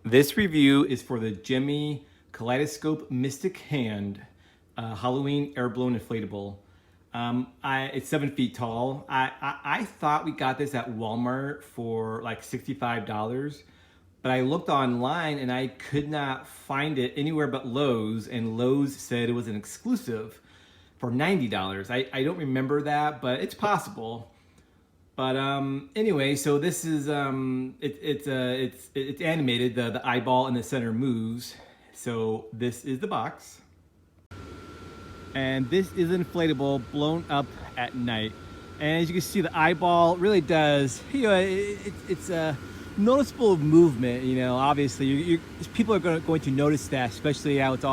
This review is for the Gemmy Kaleidoscope Mystic Hand Halloween air-blown inflatable. It's 7 feet tall. I thought we got this at Walmart for like $65, but I looked online and I could not find it anywhere but Lowe's, and Lowe's said it was an exclusive for $90. I don't remember that, but it's possible. But anyway, so this is it's animated. The eyeball in the center moves. So this is the box, and this is inflatable, blown up at night. And as you can see, the eyeball really does. It's a noticeable movement. Obviously, people are going to notice that, especially how it's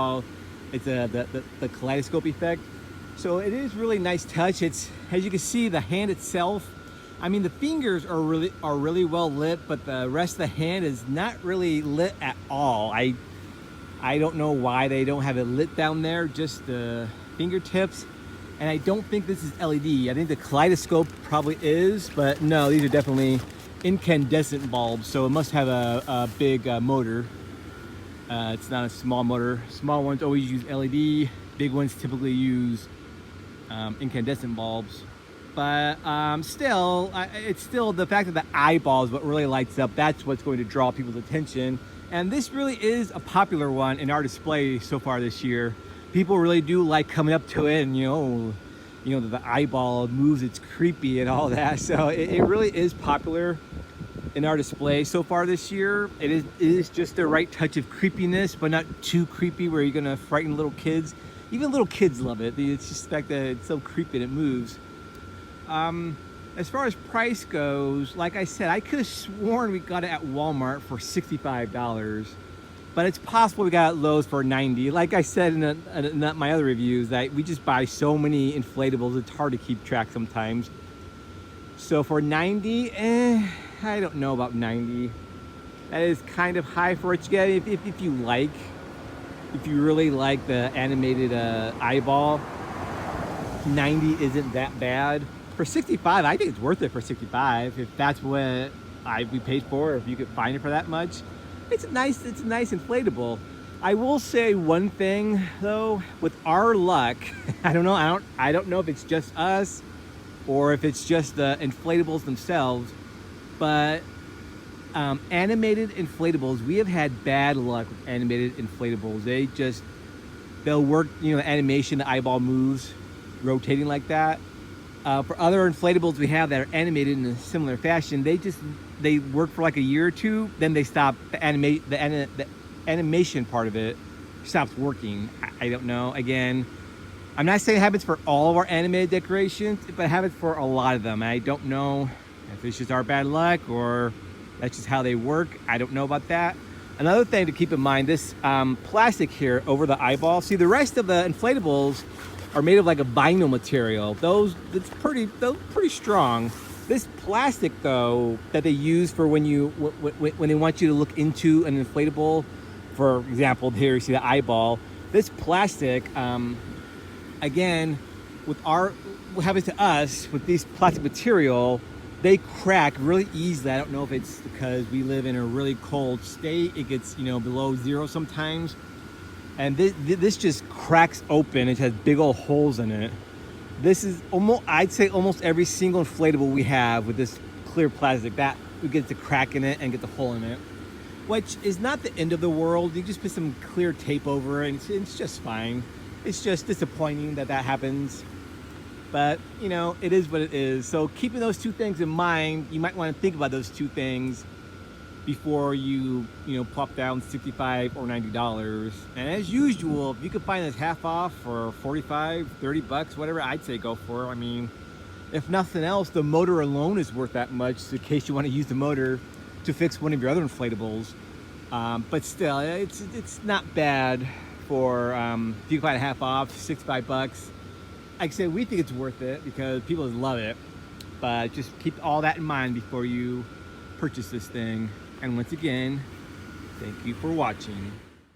the kaleidoscope effect. So it is really nice touch. It's, as you can see, the hand itself. I mean, the fingers are really well lit, but the rest of the hand is not really lit at all. I don't know why they don't have it lit down there, just the fingertips. And I don't think this is LED. I think the kaleidoscope probably is, but no, these are definitely incandescent bulbs, so it must have a big motor. It's not a small motor. Small ones always use LED. Big ones typically use incandescent bulbs. But it's still the fact that the eyeball is what really lights up. That's what's going to draw people's attention. And this really is a popular one in our display so far this year. People really do like coming up to it, and the eyeball moves, it's creepy and all that. So it really is popular in our display so far this year. It is just the right touch of creepiness, but not too creepy where you're gonna frighten little kids. Even little kids love it. It's just the fact that it's so creepy and it moves. As far as price goes, like I said, I could have sworn we got it at Walmart for $65, but it's possible we got it at Lowe's for $90. Like I said in my other reviews, that we just buy so many inflatables, it's hard to keep track sometimes. So for $90, I don't know about $90. That is kind of high for what you get if you really like the animated eyeball. $90 isn't that bad. For $65, I think it's worth it for $65. If that's what we paid for, or if you could find it for that much, it's a nice inflatable. I will say one thing though, with our luck, I don't know if it's just us or if it's just the inflatables themselves, but animated inflatables, we have had bad luck with animated inflatables. They'll work, the animation, the eyeball moves, rotating like that. For other inflatables we have that are animated in a similar fashion, they work for like a year or two, then they stop. The animation part of it stops working. I don't know. Again, I'm not saying it happens for all of our animated decorations, but it happens for a lot of them. I don't know if it's just our bad luck or that's just how they work. I don't know about that. Another thing to keep in mind, this plastic here over the eyeball. See, the rest of the inflatables are made of like a vinyl material. Those pretty strong. This plastic though, that they use for when they want you to look into an inflatable, for example, here you see the eyeball. This plastic, again, what happens to us with these plastic material, they crack really easily. I don't know if it's because we live in a really cold state. It gets below zero sometimes. And this just cracks open. It has big old holes in it. This is I'd say almost every single inflatable we have with this clear plastic, that we get the crack in it and get the hole in it, which is not the end of the world. You just put some clear tape over it and it's just fine. It's just disappointing that happens, but it is what it is. So keeping those two things in mind, you might want to think about those two things before you plop down $65 or $90. And as usual, if you could find this half off for $45, $30, whatever, I'd say go for it. I mean, if nothing else, the motor alone is worth that much, so in case you want to use the motor to fix one of your other inflatables. But still, it's not bad for if you can find a half off, $65. Like I said, we think it's worth it because people love it. But just keep all that in mind before you purchase this thing. And once again, thank you for watching.